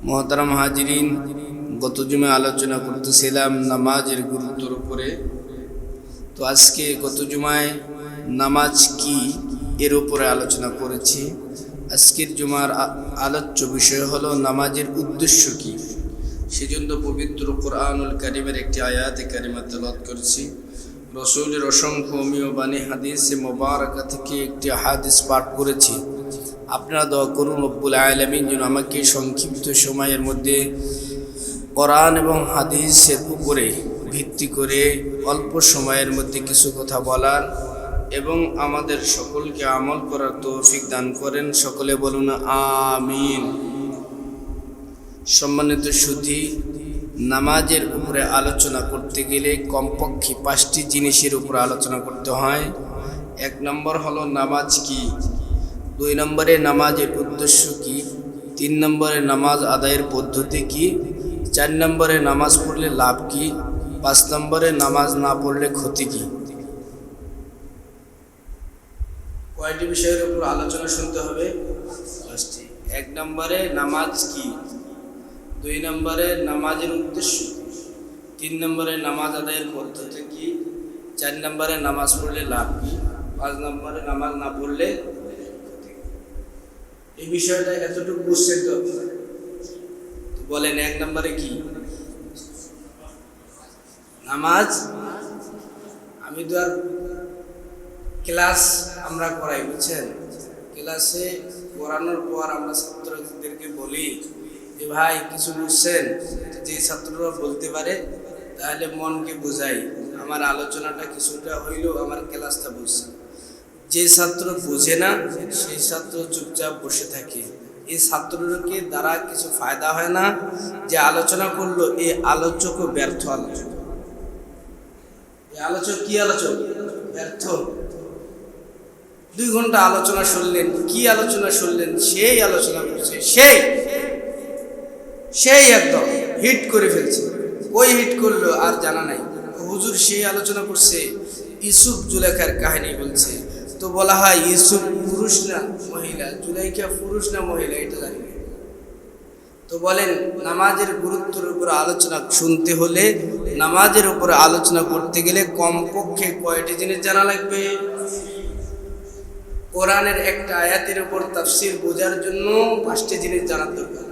মোহতারাম হাজিরিন, গত জুমে আলোচনা করতেছিলাম নামাজের গুরুত্বের উপরে। তো আজকে গত জুমায় নামাজ কি এর উপরে আলোচনা করেছি। আজকের জুমার আলোচ্য বিষয় হলো নামাজের উদ্দেশ্য কি। সেজন্য পবিত্র কোরআনুল কারীমের একটি আয়াতে কারিমা তেলাওয়াত করেছি। রসূলের অসংখ্য অমীয় বাণী হাদিসে মোবারকা থেকে একটি হাদিস পাঠ করেছি। আপনারা দোয়া করুন রব্বুল আলামিন যেন আমাকে সংক্ষিপ্ত সময়ের মধ্যে কোরআন এবং হাদিসের উপরে ভিত্তি করে অল্প সময়ের মধ্যে কিছু কথা বলার এবং আমাদের সকলকে আমল করার তৌফিক দান করেন। সকলে বলুন আমিন। সম্মানিত সুধী, নামাজের উপরে আলোচনা করতে গেলে কমপক্ষে 5টি জিনিসের উপরে আলোচনা করতে হয়। 1 নম্বর হলো নামাজ কি, 2 নম্বরে নামাজের উদ্দেশ্য কি, 3 নম্বরে নামাজ আদায়ের পদ্ধতি কি, 4 নম্বরে নামাজ পড়লে লাভ কি, 5 নম্বরে নামাজ না পড়লে ক্ষতি কি। কয়টি বিষয়ের উপর আলোচনা শুনতে হবে? 5টি। 1 নম্বরে নামাজ কি, 2 নম্বরে নামাজের উদ্দেশ্য, 3 নম্বরে নামাজ আদায়ের পদ্ধতি কি, 4 নম্বরে নামাজ পড়লে লাভ কি, 5 নম্বরে নামাজ না পড়লে। এই বিষয়টা এতটুকু বুঝছেন তো? বলেন 1 নম্বরে কি নামাজ। আমি তো আর ক্লাস আমরা করাই, বুঝছেন, ক্লাসে পড়ানোর পর আমরা ছাত্রদেরকে বলি যে ভাই কিছু বুঝছেন, যে ছাত্ররা বলতে পারে তাহলে মনকে বোঝাই আমার আলোচনাটা কিছুটা হইলেও আমার ক্লাসটা বুঝছে। যে ছাত্র বোঝে না সেই ছাত্র চুপচাপ বসে থাকে। এই ছাত্রকে দ্বারা কিছু ফায়দা হয় না। যে আলোচনা করলো এই আলোচকও ব্যর্থ আলোচক। এই আলোচক কি আলোচক? ব্যর্থ। 2 ঘন্টা আলোচনা শুনলেন, কি আলোচনা শুনলেন? সেই আলোচনা করছে, সেই একদম হিট করে ফেলছে। ওই হিট করলো আর জানা নাই। হুজুর সেই আলোচনা করছে ইউসুফ জুলেখার কাহিনী বলছে। তো বলা হয় ইউসুফ পুরুষ না মহিলা, জুলাইখা পুরুষ না মহিলা এটা জানি না। তো বলেন নামাজের গুরুত্বের উপর আলোচনা শুনতে হলে, নামাজের উপরে আলোচনা করতে গেলে কমপক্ষে কয়টি জিনিস জানা লাগবে? কোরআনের একটা আয়াতের উপর তাফসীর বোঝার জন্য 5টি জিনিস জানার দরকার।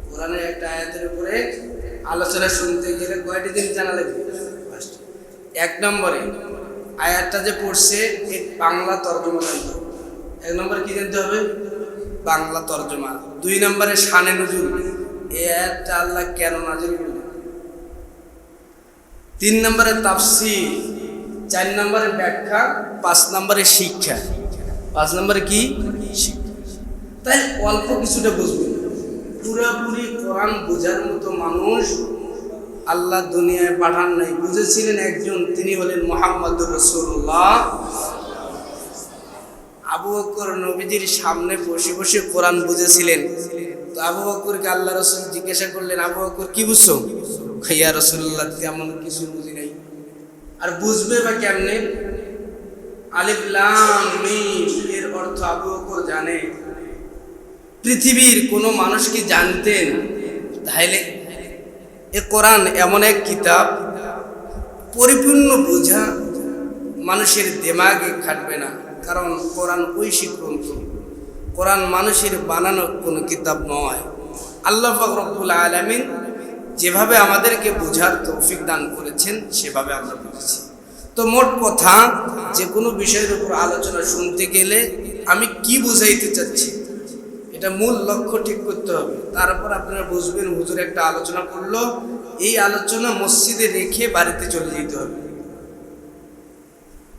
কোরআনের একটা আয়াতের উপরে আলোচনা শুনতে গেলে কয়টি জিনিস জানা লাগবে? 5টি। 1 নম্বরে আয়াতটা যে পড়ছে এর বাংলা তর্জমা জানতে হবে। 1 নম্বরে কি জানতে হবে? বাংলা তর্জমা। 2 নম্বরে শানে নুজুল, এই আয়াতটা আল্লাহ কেন নাযিল করলেন। 3 নম্বরে তাফসীর, 4 নম্বরে ব্যাখ্যা, 5 নম্বরে শিক্ষা। 5 নম্বরে কি? শিক্ষা। তাই অল্প কিছুটা বুঝবেন। পুরোপুরি কোরআন বোঝার মতো মানুষ আল্লাহ দুনিয়ায় পাঠান নাই। বুঝেছিলেন একজন, তিনি হলেন মুহাম্মদুর রাসূলুল্লাহ। আবু বকর নবীজির সামনে বসে বসে কোরআন বুঝেছিলেন। তো আবু বকরকে আল্লাহ রাসূল জিজ্ঞাসা করলেন, আবু বকর কি বুঝছো? ইয়া রাসূলুল্লাহ তেমন কিছু বুঝি নাই। আর বুঝবে বা কেমনে? আলিফ লাম মিম এর অর্থ আবু বকর জানে। পৃথিবীর কোনো মানুষ কি জানতেন? তাহলে এ কোরআন এমন এক কিতাব, পরিপূর্ণ বোঝা মানুষের দিমাগে খাটবে না। কারণ কোরআন ঐশিক গ্রন্থ, কোরআন মানুষের বানানো কোনো কিতাব নয়। আল্লাহ পাক রব্বুল আলামিন যেভাবে আমাদেরকে বোঝার তৌফিক দান করেছেন সেভাবে আমরা বুঝেছি। তো মোট কথা, যে কোনো বিষয়ের উপর আলোচনা শুনতে গেলে আমি কি বুঝাইতে চাচ্ছি এটা মূল লক্ষ্য ঠিক করতে হবে। তারপর আপনারা বুঝবেন হুজুর একটা আলোচনা করলো, এই আলোচনা মসজিদে রেখে বাড়িতে চলে যেতে হবে,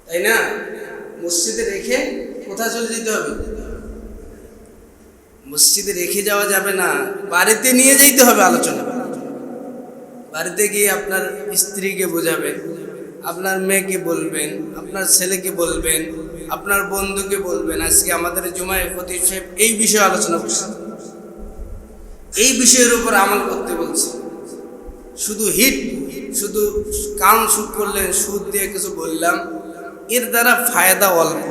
তাই না? মসজিদে রেখে কোথায় চলে যেতে হবে? মসজিদে রেখে যাওয়া যাবে না, বাড়িতে নিয়ে যেতে হবে আলোচনা। বাড়িতে গিয়ে আপনার স্ত্রীকে বোঝাবেন, আপনার মেয়েকে বলবেন, আপনার ছেলেকে বলবেন, আপনার বন্ধুকে বলবেন আজকে আমাদের জুমায় খতিব সাহেব এই বিষয়ে আলোচনা করছে, এই বিষয়ের উপর আমল করতে বলছে। শুধু শুধু কান সুদ করলেন, সুদ দিয়ে কিছু বললাম, এর দ্বারা ফায়দা অল্প,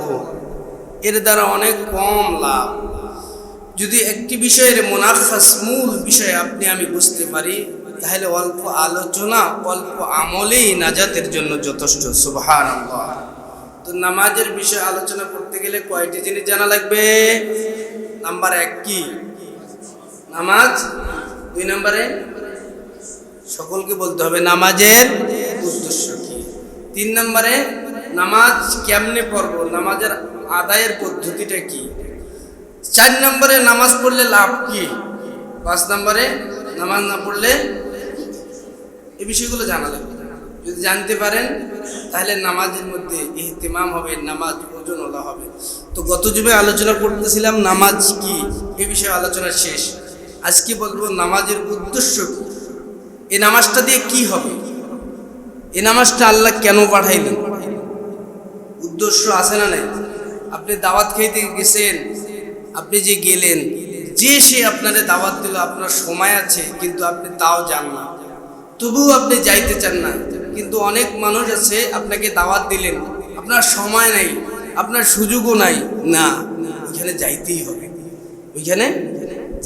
এর দ্বারা অনেক কম লাভ। যদি একটি বিষয়ের মুনাফাস মূল বিষয় আমি বুঝতে পারি, তাহলে অল্প আলোচনা অল্প আমলেই নাজাতের জন্য যথেষ্ট। সুবহানাল্লাহ। তো নামাজের বিষয়ে আলোচনা করতে গেলে কয়টি জিনিস জানা লাগবে? নাম্বার 1 কি? নামাজ। 2 নম্বরে সকলকে বলতে হবে নামাজের উদ্দেশ্য কি। 3 নম্বরে নামাজ কেমনে পড়ব, নামাজের আদায়ের পদ্ধতিটা কি। 4 নম্বরে নামাজ পড়লে লাভ কি। 5 নম্বরে নামাজ না পড়লে, এই বিষয়গুলো জানা লাগবে। যদি জানতে পারেন তাহলে নামাজের মধ্যে ইহতিমাম হবে, নামাজ ওজনওয়ালা হবে। তো গত জুমে আলোচনা করতেছিলাম নামাজ কি, এই বিষয়ে আলোচনা শেষ। আজকে বলবো নামাজের উদ্দেশ্য কি, এই নামাজটা দিয়ে কি হবে, এই নামাজটা আল্লাহ কেন পাঠাইলেন, উদ্দেশ্য আছে না নাই? আপনি দাওয়াত খাইতে গেছেন, আপনি যে গেলেন, যে সে আপনারে দাওয়াত দিল, আপনার সময় আছে কিন্তু আপনি তাও যান না, তবুও আপনি যাইতে চান না। কিন্তু অনেক মানুষ আছে আপনাকে দাওয়াত দিলেন, আপনার সময় নাই, আপনার সুযোগও নাই, না ওইখানে যাইতেই হবে, ওইখানে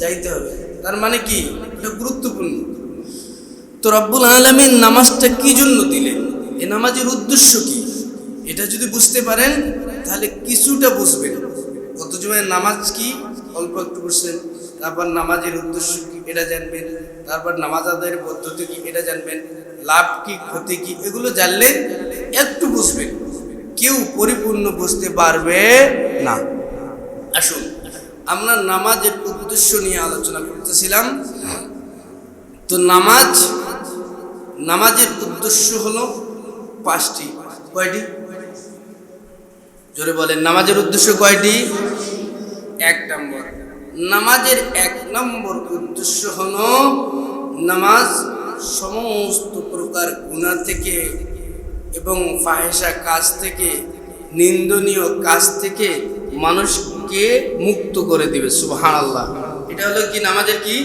যাইতে হবে। তার মানে কি? এটা গুরুত্বপূর্ণ। তো রব্বুল আলামিন নামাজটা কি জন্য দিলেন, এই নামাজের উদ্দেশ্য কি, এটা যদি বুঝতে পারেন তাহলে কিছুটা বুঝবেন। গত জুমায় নামাজ কি অল্প একটু বুঝলেন, তারপর নামাজের উদ্দেশ্য কি এটা জানবেন, তারপর নামাজ আদায়ের পদ্ধতি কি এটা জানবেন, লাভ কি ক্ষতি কি, এগুলো জানলে একটু বুঝবেন। কেউ পরিপূর্ণ বুঝতে পারবে না। আসুন আমরা নামাজের উদ্দেশ্য নিয়ে আলোচনা করতেছিলাম। তো নামাজের উদ্দেশ্য হলো 5টি। কয়টি? জোরে বলেন, নামাজের উদ্দেশ্য কয়টি? 1 নম্বর, নামাজের 1 নম্বর উদ্দেশ্য হলো নামাজ সমস্ত প্রকার গুনাহ থেকে এবং ফাহিশা কাজ থেকে, নিন্দনীয় কাজ থেকে মানুষকে মুক্ত করে দিবে। সুবহানাল্লাহ। এটা হলো কি নামাজের কি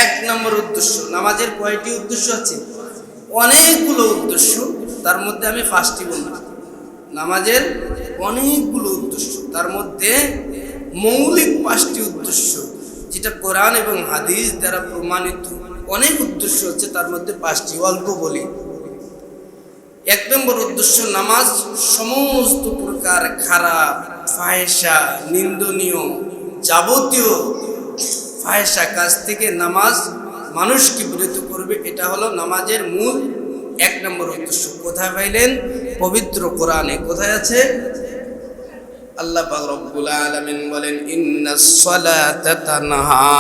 1 নম্বর উদ্দেশ্য। নামাজের কয়টি উদ্দেশ্য আছে? অনেকগুলো উদ্দেশ্য, তার মধ্যে আমি 5টি বললাম। নামাজের অনেকগুলো উদ্দেশ্য, তার মধ্যে মৌলিক 5টি উদ্দেশ্য, যেটা কোরআন এবং হাদিস দ্বারা প্রমাণিত। অনেক উদ্দেশ্য হচ্ছে, তার মধ্যে 5টি অল্প বলি। 1 নম্বর উদ্দেশ্য, নামাজ সমস্ত প্রকার খারাপ, ফাহিশা, নিন্দনীয়, যাবতীয় ফাহিশা কাজ থেকে নামাজ মানুষকে বিরত করবে। এটা হলো নামাজের মূল 1 নম্বর উদ্দেশ্য। কোথায় পাইলেন? পবিত্র কোরআনে। কোথায় আছে? আল্লাহ পাক রব্বুল আলামিন বলেন, ইন্নাস সালাতা তানহা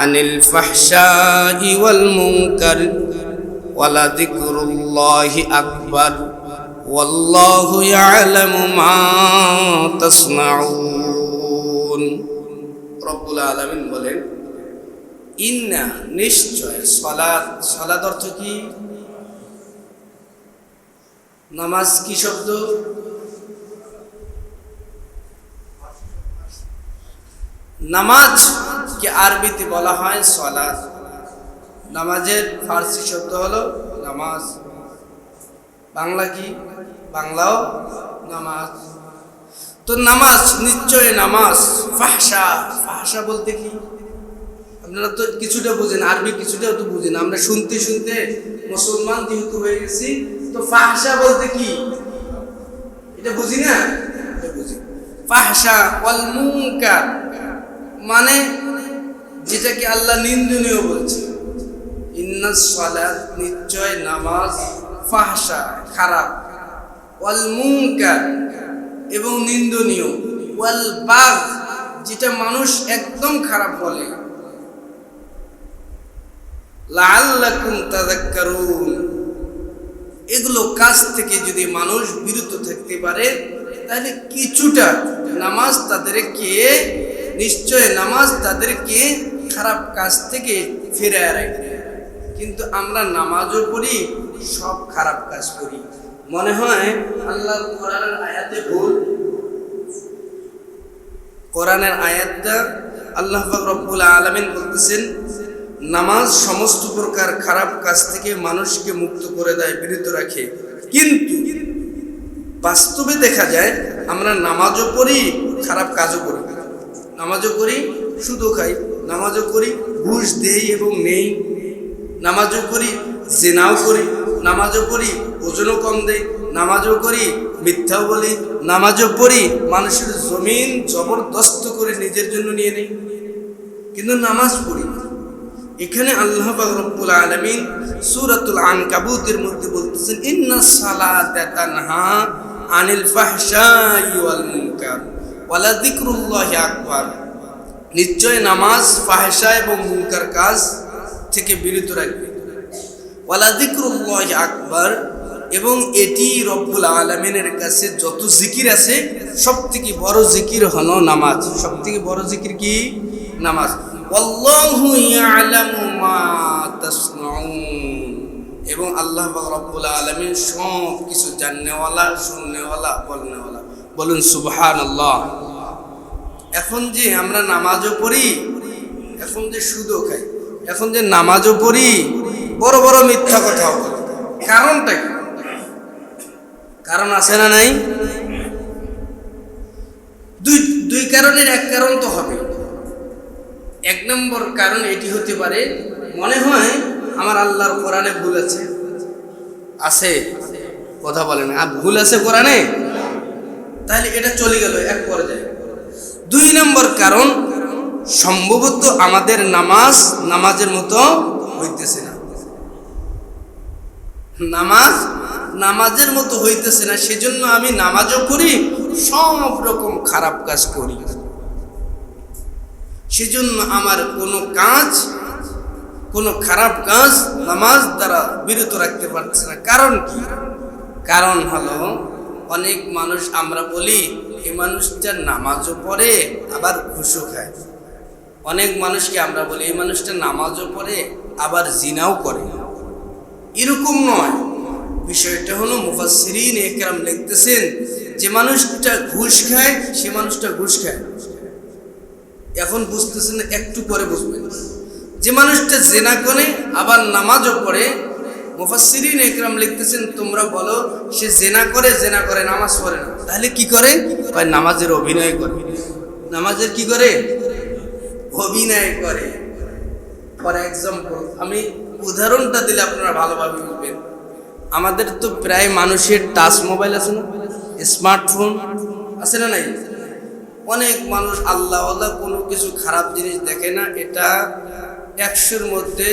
আনিল ফাহশাই ওয়াল মুনকার ওয়ালা যিকরুল্লাহি আকবার ওয়াল্লাহু ইয়ালামু মা তাসনাউন। রব্বুল আলামিন বলেন, ইন্না নিশ্চয়, সালাত অর্থ কি? নামাজ কি শব্দ? নামাজ কে আরবিতে বলা হয় সালাত। নামাজের ফার্সি শব্দ হলো নামাজ। বাংলা কি? বাংলাও নামাজ। তো নামাজ নিশ্চয় নামাজ। ফাহশা বলতে কি? আপনারা তো কিছুটা বুঝেন, আরবি কিছুটাও তো বুঝেন। আমরা শুনতে শুনতে মুসলমান যেহেতু হয়ে গেছি, তো ফাহশা বলতে কি এটা বুঝি না? এটা বুঝি। ফাহশা ওয়াল মুনকার মানে যেটাকে আল্লাহ নিন্দনীয় বলছে। ইন্নাস সালাত নিশ্চয় নামাজ, ফাহশা খারাপ, ওয়াল মুনকার এবং নিন্দনীয়, ওয়াল বাগ যেটা মানুষ একদম খারাপ বলে, লাআল্লাকুম তাযাক্কারুন এগুলো কাজ থেকে যদি মানুষ বিরত থাকতে পারে তাহলে কিছুটা নামাজ তাদেরকে, নিশ্চয় নামাজ তাদেরকে খারাপ কাজ থেকে ফিরিয়ে রাখবে। কিন্তু আমরা নামাজও পড়ি, সব খারাপ কাজ করি। মনে হয় আল্লাহ কোরআনের আয়াতে ভুল। কোরআনের আয়াতটা আল্লাহ পাক রব্বুল আলামিন বলতেছেন, নামাজ সমস্ত প্রকার খারাপ কাজ থেকে মানুষকে মুক্ত করে দেয়, বিরত রাখে। কিন্তু বাস্তবে দেখা যায় আমরা নামাজও পড়ি, খারাপ কাজও করি। নামাজও করি, সুদও খাই, নামাজও করি, ঘুষ দেই এবং নেই, নামাজও করি, জিনাও করি, নামাজও করি, ওজনও কম দেই, নামাজও করি, মিথ্যাও বলি, নামাজও পড়ি, মানুষের জমিন জবরদস্ত করে নিজের জন্য নিয়ে নেই, কিন্তু নামাজ পড়ি। এখানে আল্লাহ পাক রব্বুল আলামিন সূরাতুল আনকাবুতের মধ্যে বলতেছেন, ইন্নাস সালাতা তানহা আনিল ফাহশাই ওয়াল মুনকার ওয়ালা যিকরুল্লাহি আকবার। নিশ্চয় নামাজ ফাহশা এবং মুনকার কাজ থেকে বিরত রাখবে। ওয়ালা যিকরুল্লাহি আকবার, এবং এটি রব্বুল আলামিনের কাছে যত জিকির আছে সবথেকে বড় জিকির হলো নামাজ। সবথেকে বড় জিকির কি? নামাজ। আল্লাহু ইয়ালামু মা তাসনাউন, এবং আল্লাহ পাক রব্বুল আলামিন সব কিছু জাননেওয়ালা, শুননেওয়ালা, বলনেওয়ালা। বলুন সুবহানাল্লাহ। এখন যে আমরা নামাজও পড়ি, এখন যে সুদও খাই, এখন যে নামাজও পড়ি, বড় বড় মিথ্যা কথাও বলি, কারণটা কি? কারণ আছে না নাই? দুই কারণের এক কারণ তো হবে। এক নম্বর কারণ এটি হতে পারে, মনে হয় আমার আল্লাহর কোরআনে ভুল আছে। আছে? কথা বলেন, আর ভুল আছে কোরআনে, তাহলে এটা চলে গেল এক পর্যায়ে। দুই নম্বর কারণ, সম্ভবত আমাদের নামাজের মতো হইতেছে না। নামাজের মতো হইতেছে না, সেজন্য আমি নামাজও করি, সব রকম খারাপ কাজ করি। সেজন্য আমার কোনো খারাপ কাজ নামাজ দ্বারা বিরত রাখতে পারছে না। কারণ কি? কারণ হলো, অনেক মানুষ আমরা বলি এই মানুষটা নামাজও পড়ে আবার ঘুষও খায়। অনেক মানুষকে আমরা বলি এই মানুষটা নামাজও পড়ে আবার জিনাও করে। এরকম নয়, বিষয়টা হলো মুফাসসিরিন একরাম লিখতেছেন, যে মানুষটা ঘুষ খায় সে মানুষটা ঘুষ খায়। এখন বুঝতেছেন, একটু পরে বুঝবেন। যে মানুষটা জিনা করে আবার নামাজও পড়ে, মুফাসসিরিন একরাম লিখতেছেন, তোমরা বলো সে জিনা করে নামাজ পড়ে না, তাহলে কি করে? ভাই নামাজের অভিনয় করে। নামাজের কি করে? অভিনয় করে। ফর এক্সাম্পল, আমি উদাহরণটা দিলে আপনারা ভালোভাবে বুঝবেন। আমাদের তো প্রায় মানুষের টাচ মোবাইল আছে না, স্মার্টফোন আছে না নাই? অনেক মানুষ আল্লাহওয়ালা কোনো কিছু খারাপ জিনিস দেখে না। এটা 100-র মধ্যে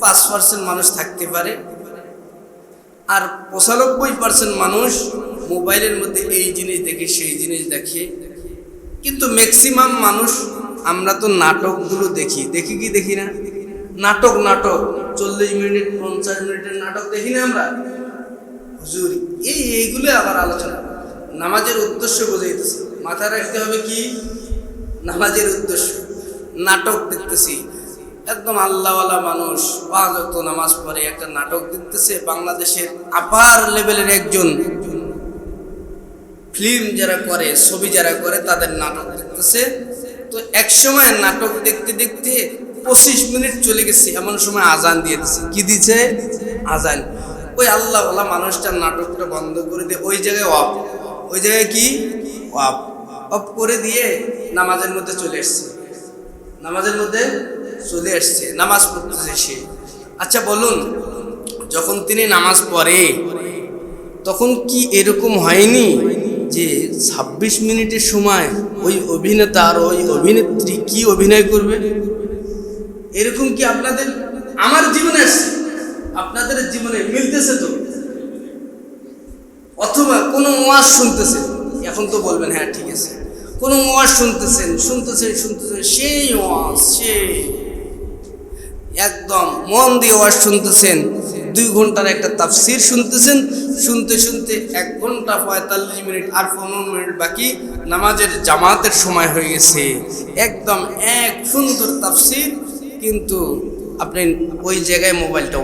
5% মানুষ থাকতে পারে, আর 95% মানুষ মোবাইলের মধ্যে এই জিনিস দেখে, সেই জিনিস দেখে। কিন্তু ম্যাক্সিমাম মানুষ, আমরা তো নাটকগুলো দেখি কি দেখি না? নাটক 40 মিনিট 50 মিনিটের নাটক দেখি না আমরা? হুজুর, এইগুলো আবার আলোচনা। নামাজের উদ্দেশ্য বোঝাইতেছি, মাথায় রাখতে হবে কি নামাজের উদ্দেশ্য। নাটক দেখতেছি, একদম আল্লাহওয়ালা মানুষ 5 ওয়াক্ত নামাজ পড়ে একটা নাটক দেখতেছে। বাংলাদেশের আপার লেভেলের একজন ফিল্ম যারা করে, ছবি যারা করে, তাদের নাটক দেখতেছে। তো এক সময় নাটক দেখতে দেখতে 25 মিনিট চলে গেছে, এমন সময় আজান দিয়ে দিচ্ছে। কি দিচ্ছে? আজান। ওই আল্লাহওয়ালা মানুষটার নাটকটা বন্ধ করে দিয়ে ওই জায়গায় ওই জায়গায় কি অফ করে দিয়ে নামাজের মধ্যে চলে এসছে। নামাজ পড়তেছে সে। আচ্ছা বলুন, যখন তিনি নামাজ পড়ে তখন কি এরকম হয়নি যে 26 মিনিটের সময় ওই অভিনেতা আর ওই অভিনেত্রী কি অভিনয় করবে? এরকম কি আমার জীবনে আসছে? আপনাদের জীবনে মিলতেছে তো? অথবা কোনো ওয়াজ শুনতেছেন, এখন তো বলবেন হ্যাঁ ঠিক আছে, কোনো ওয়াজ শুনতেছেন, সেই ওয়াজ, একদম মন দিয়ে ওয়াজ শুনতেছেন। 2 ঘন্টার একটা তাফসির শুনতেছেন, শুনতে 1 ঘন্টা 45 মিনিট আর 15 মিনিট বাকি, নামাজের জামাতের সময় হয়ে গেছে। একদম এক সুন্দর তাফসির, কিন্তু আপনি ওই জায়গায় মোবাইলটা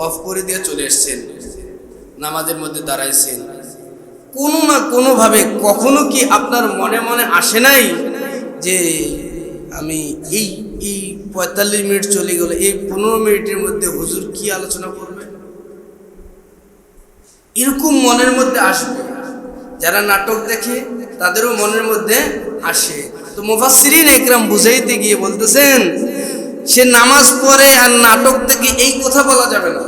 অফ করে দিয়ে চলে এসছেন, নামাজের মধ্যে দাঁড়াইছেন। কোনো না কোনোভাবে কখনো কি আপনার মনে মনে আসে নাই যে আমি এই 45 মিনিট চলে গেল, এই 15 মিনিটের মধ্যে হুজুর কি আলোচনা করবে? এরকম মনের মধ্যে আসবে। যারা নাটক দেখে তাদেরও মনের মধ্যে আসে। তো মুফাসসিরিন একরাম বুঝাইতে গিয়ে বলতেছেন সে নামাজ পড়ে আর নাটক দেখে, এই কথা বলা যাবে না।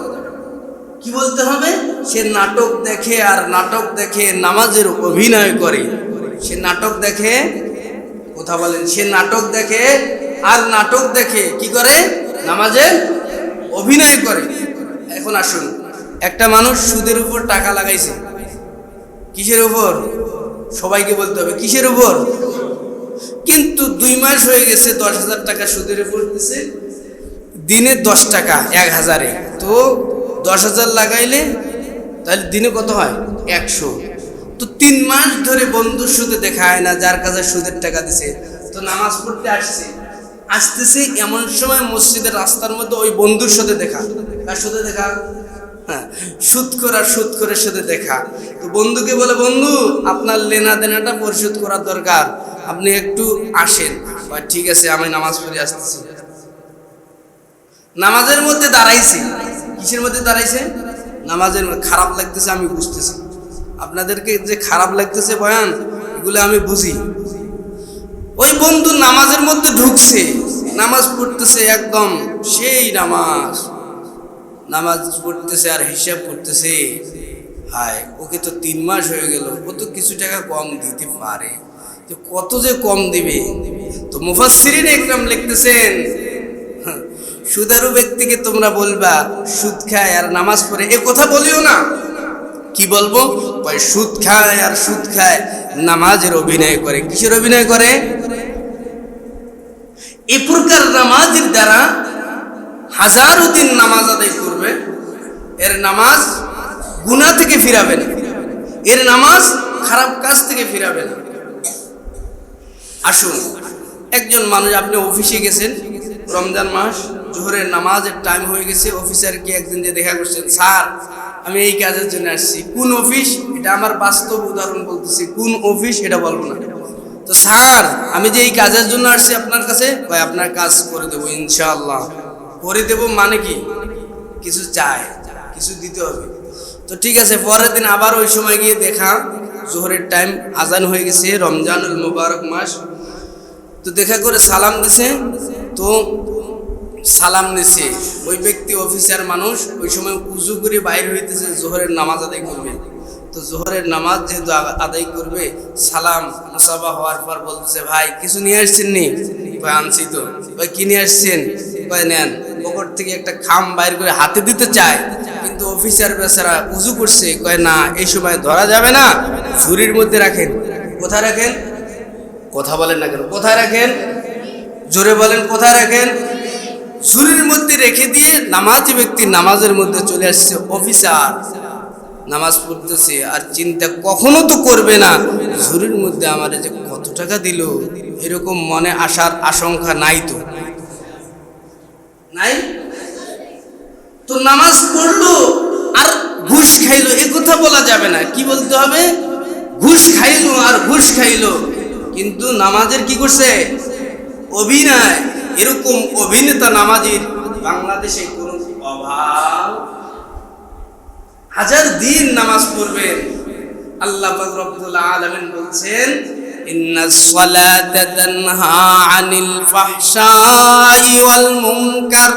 কি বলতে হবে? সে নাটক দেখে আর নাটক দেখে নামাজের অভিনয় করে। সে নাটক দেখে, কথা বলেন, সে নাটক দেখে আর নাটক দেখে কি করে? নামাজের অভিনয় করে। এখন আসুন, একটা মানুষ সুদের উপর টাকা লাগাইছে। কিসের উপর? সবাইকে বলতে হবে কিসের উপর। কিন্তু 2 মাস হয়ে গেছে 10,000 টাকা সুদের উপর দিছে, দিনে 10 টাকা 1000-এ, তো 10,000 লাগাইলে তাহলে দিনে কত হয়? 100। তো 3 মাস ধরে বন্ধুর সাথে দেখা হয় না, যার কাছে সুদের টাকা দিছে। তো নামাজ পড়তে আসতেছে, এমন সময় মসজিদের রাস্তার মধ্যে ওই বন্ধুর সাথে দেখা। কার সাথে দেখা? হ্যাঁ, সুদখোরের সাথে দেখা। তো বন্ধুকে বলে, বন্ধু আপনার লেনা দেনাটা পরিশোধ করার দরকার, আপনি একটু আসেন। ঠিক আছে, আমি নামাজ পড়ে আসতেছি। নামাজের মধ্যে দাঁড়াইছে। কিসের মধ্যে দাঁড়াইছে? নামাজের মধ্যে। খারাপ লাগতেছে আমি বুঝতেছি, আপনাদেরকে যে খারাপ লাগতেছে বয়ান, এগুলো আমি বুঝি। ওই বন্ধু নামাজের মধ্যে ঢুকছে, নামাজ পড়তেছে, একদম সেই নামাজ পড়তেছে আর হিসাব করতেছে, হায় ওকে তো 3 মাস হয়ে গেল, ও তো কিছু টাকা কম দিতে পারে, তো কত যে কম দিবে। তো মুফাসসিরিন একরাম লিখতেছেন, সুদারু ব্যক্তিকে তোমরা বলবা সুদ খায় আর নামাজ পড়ে, এ কথা বলিও না। কি বলবো? সুদ খায় আর সুদ খায় নামাজের অভিনয় করে। কিসের অভিনয় করে? এ প্রকার নামাজের দ্বারা হাজারো দিন নামাজ আদায় করবে, এর নামাজ গুনাহ থেকে ফিরাবে না, এর নামাজ খারাপ কাজ থেকে ফিরাবে না। আসুন, একজন মানুষ, আপনি অফিসে গেছেন, রমজান মাস, জোহরের নামাজের টাইম হয়ে গেছে, অফিসারকে একদিন যে দেখা করছেন, স্যার আমি এই কাজের জন্য আসছি। কোন অফিস? এটা আমার বাস্তব উদাহরণ বলতেছি, কোন অফিস এটা বলবো না। তো স্যার আমি যে এই কাজের জন্য আসছি আপনার কাছে, ভাই আপনার কাজ করে দেবো ইনশাআল্লাহ। করে দেবো মানে কি? কিছু চায়, কিছু দিতে হবে। তো ঠিক আছে, পরের দিন আবার ওই সময় গিয়ে দেখা, জোহরের টাইম, আজান হয়ে গেছে, রমজানুল মুবারক মাস। তো দেখা করে সালাম দিছে, তো সালাম নিছে ওই ব্যক্তি, অফিসার মানুষ, ওই সময় উজু করে বাইরে হইতেছে, জোহরের নামাজ আদায় করবে। তো জোহরের নামাজ যেহেতু আদায় করবে, সালাম মুসাফা হওয়ার পর বলতেছে, ভাই কিছু নিয়ে আসছেন নি? ভাই আনছি তো। ভাই কি নিয়ে আসছেন? ভাই নেন। পকেট থেকে একটা খাম বাইর করে হাতে দিতে চায়, কিন্তু অফিসার বেচারা উজু করছে, কয় না এই সময় ধরা যাবে না, ঝুড়ির মধ্যে রাখেন। কোথায় রাখেন? কথা বলেন না কেন? কোথায় রাখেন? জোরে বলেন, কোথায় রাখেন? ঝুড়ির মধ্যে রেখে দিয়ে নামাজি ব্যক্তি নামাজের মধ্যে চলে আসছে। অফিসার নামাজ পড়তেছে আর চিন্তা কখনো তো করবে না ঝুড়ির মধ্যে আমার যে কত টাকা দিল, এরকম মনে আসার আশঙ্কা নাই তো? নাই। তো নামাজ পড়লো আর ঘুষ খাইলো, এ কথা বলা যাবে না। কি বলতে হবে? ঘুষ খাইলো আর ঘুষ খাইলো, কিন্তু নামাজের কি করছে? অভিনয়। এরকম অভিনেতা নামাজির বাংলাদেশে কোনো অভাব? হাজার দিন নামাজ পড়বেন। আল্লাহ পাক রব্বুল আলামিন বলছেন, ইন্নাস সালাতা তানহা আনিল ফাহশাই ওয়াল মুনকার।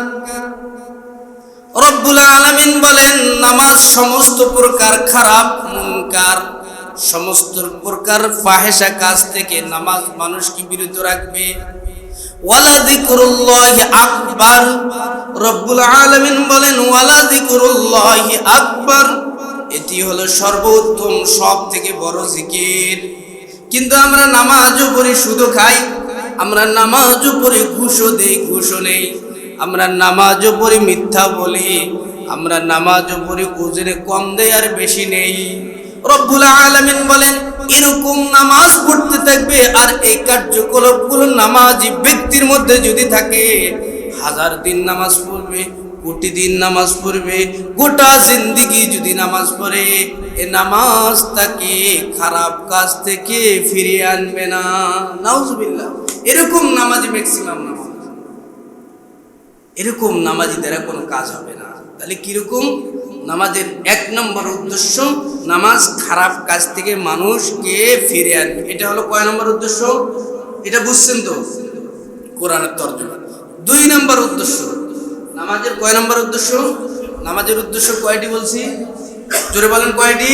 রব্বুল আলামিন বলেন, নামাজ সমস্ত প্রকার খারাপ, মুনকার সমস্ত প্রকার ফাহেশা কাজ থেকে নামাজ মানুষকে বিরত রাখবে। ওয়ালা যিকরুল্লাহি আকবার। রব্বুল আলামিন বলেন, ওয়ালা যিকরুল্লাহি আকবার, এটি হলো সর্বোত্তম সব থেকে বড় জিকির। কিন্তু আমরা নামাজও পড়ি, সুদও খাই, আমরা নামাজও পড়ি, ঘুষও দেই, ঘুষও নেই, আমরা নামাজও পড়ি, মিথ্যা বলি, আমরা নামাজও পড়ি, ওজনে কম দেই আর বেশি নেই। রব্বুল আলামিন বলেন, এরকম নামাজ পড়তে থাকবে আর এই কার্যকলাপগুলো নামাজি ব্যক্তির মধ্যে যদি থাকে, হাজার দিন নামাজ পড়বে, কোটি দিন নামাজ পড়বে, গোটা জিন্দেগি যদি নামাজ পড়ে, এ নামাজ তাকে খারাপ কাজ থেকে ফিরিয়ে আনবে না। নাউজুবিল্লাহ। এরকম নামাজি ম্যাক্সিমাম নামাজ, এরকম নামাজি দ্বারা কোনো কাজ হবে না। তাহলে কিরকম? নামাজের 1 নম্বর উদ্দেশ্য, নামাজ খারাপ কাজ থেকে মানুষকে ফিরে আনবে। এটা হলো কয় নম্বর উদ্দেশ্য? এটা বুঝছেন তো কোরআনের তর্জমা। 2 নম্বর উদ্দেশ্য নামাজের, কয় নম্বর উদ্দেশ্য? নামাজের উদ্দেশ্য কয়টি বলছি? জোরে বলেন কয়টি?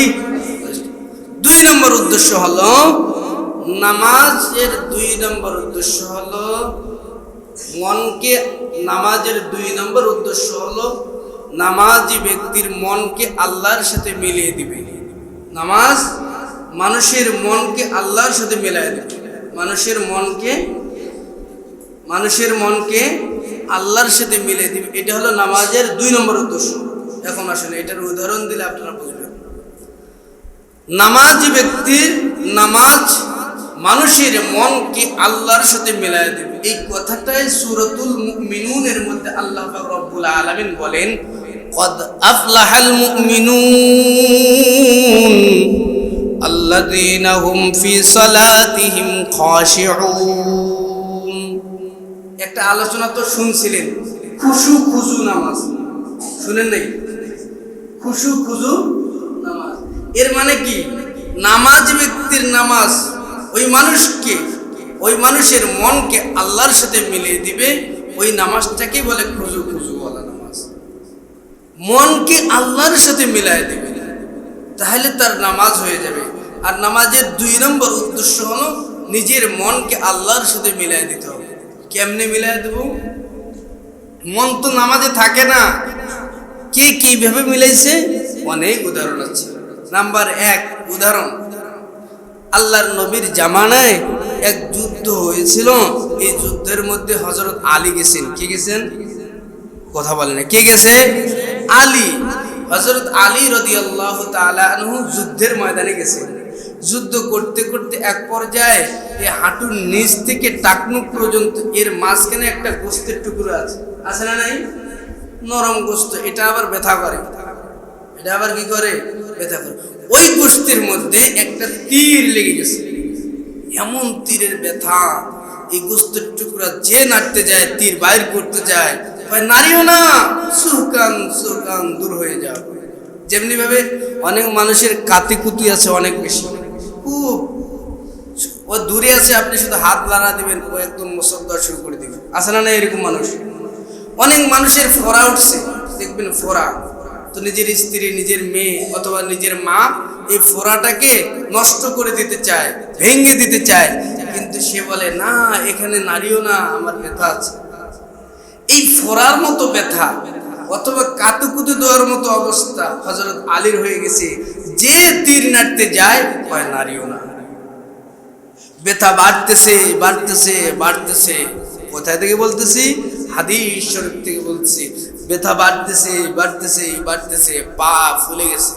2 নম্বর উদ্দেশ্য হলো নামাজের 2 নম্বর উদ্দেশ্য হলো মনকে, নামাজের 2 নম্বর উদ্দেশ্য হলো নামাজি ব্যক্তির মনকে আল্লাহর সাথে মিলিয়ে দিবে। নামাজ মানুষের মনকে আল্লাহর সাথে মিলিয়ে দিবে, মানুষের মনকে আল্লাহর সাথে মিলিয়ে দিবে। এটা হলো নামাজের 2 নম্বর উদ্দেশ্য। এখন আসলে এটার উদাহরণ দিলে আপনারা বুঝবেন। নামাজি ব্যক্তির নামাজ মানুষের মনকে আল্লাহর সাথে মিলায় দেবে। এই কথাটাই সূরাতুল মুমিনুনের মধ্যে আল্লাহ পাক রব্বুল আলামিন বলেন, কদ আফলাহাল মুমিনুন আল্লাযীনা হুম ফি সালাতিহিম খাশিউন। একটা আলোচনা তো শুনছিলেন, খুশু খুজু নামাজ, শুনেন নাই? খুশু খুজু নামাজ এর মানে কি? নামাজ ব্যক্তির নামাজ ওই মানুষকে, ওই মানুষের মনকে আল্লাহর সাথে মিলিয়ে দিবে। ওই নামাজটাকে বলে খুজু খুজু ওয়ালা নামাজ। মনকে আল্লাহর সাথে মিলায় দেবে, তাহলে তার নামাজ হয়ে যাবে। আর নামাজের 2 নম্বর উদ্দেশ্য হলো নিজের মনকে আল্লাহর সাথে মিলায় দিতে হবে। কেমনে মিলায় দেব? মন তো নামাজে থাকে না, কে কিভাবে মিলাইছে অনেক উদাহরণ আছে। নাম্বার 1 উদাহরণ, আল্লাহর নবীর জামানায় এক যুদ্ধ হয়েছিল। এই যুদ্ধের মধ্যে হযরত আলী গেছেন। কে গেছেন? কথা বলেন না, কে গেছে? আলী। হযরত আলী রাদিয়াল্লাহু তাআলা আনহু যুদ্ধের ময়দানে গেছেন। যুদ্ধ করতে করতে এক পর্যায়ে এই হাঁটুর নিচ থেকে টাকনুক পর্যন্ত এর মাঝখানে একটা গোস্তের টুকরো আছে, আছে না নাই? নরম গোস্ত, এটা আবার ব্যথা করে, এটা আবার কি করে? ব্যথা করে। ওই গোস্তের মধ্যে একটা তীর লেগে গেছে, এমন তীরের ব্যথা, এই গোস্তের টুকরা যে নাড়তে যায়, তীর বাইর করতে যায়, নাড়িও না, সুরকান সুরকান দূর হয়ে যাও। যেমনি ভাবে অনেক মানুষের কাতি কুতি আছে অনেক বেশি, খুব ও দূরে আছে, আপনি শুধু হাত লাড়া দিবেন, ও একদম মুসদ্দা শুরু করে দিবেন, আছে না? এরকম মানুষ অনেক মানুষের ফোড়া উঠছে, দেখবেন ফোড়া তো নিজের স্ত্রী, নিজের মেয়ে অথবা নিজের মা এই ফোড়াটাকে নষ্ট করে দিতে চায়, ভেঙে দিতে চায়, কিন্তু সে বলে না, এখানে নাড়িও না, আমার ব্যথা আছে। এই ফোড়ার মতো ব্যথা অথবা কাতুকুতু দেওয়ার মতো অবস্থা হযরত আলীর হয়ে গেছে। যে তীর নাড়তে যায় কয় নাড়িও না, ব্যথা বাড়তেছে বাড়তেছে বাড়তেছে। কোথায় থেকে বলতেছি? হাদিস শরীফ থেকে বলছি। ব্যথা বাড়তেছে বাড়তেছে বাড়তেছে, পা ফুলে গেছে।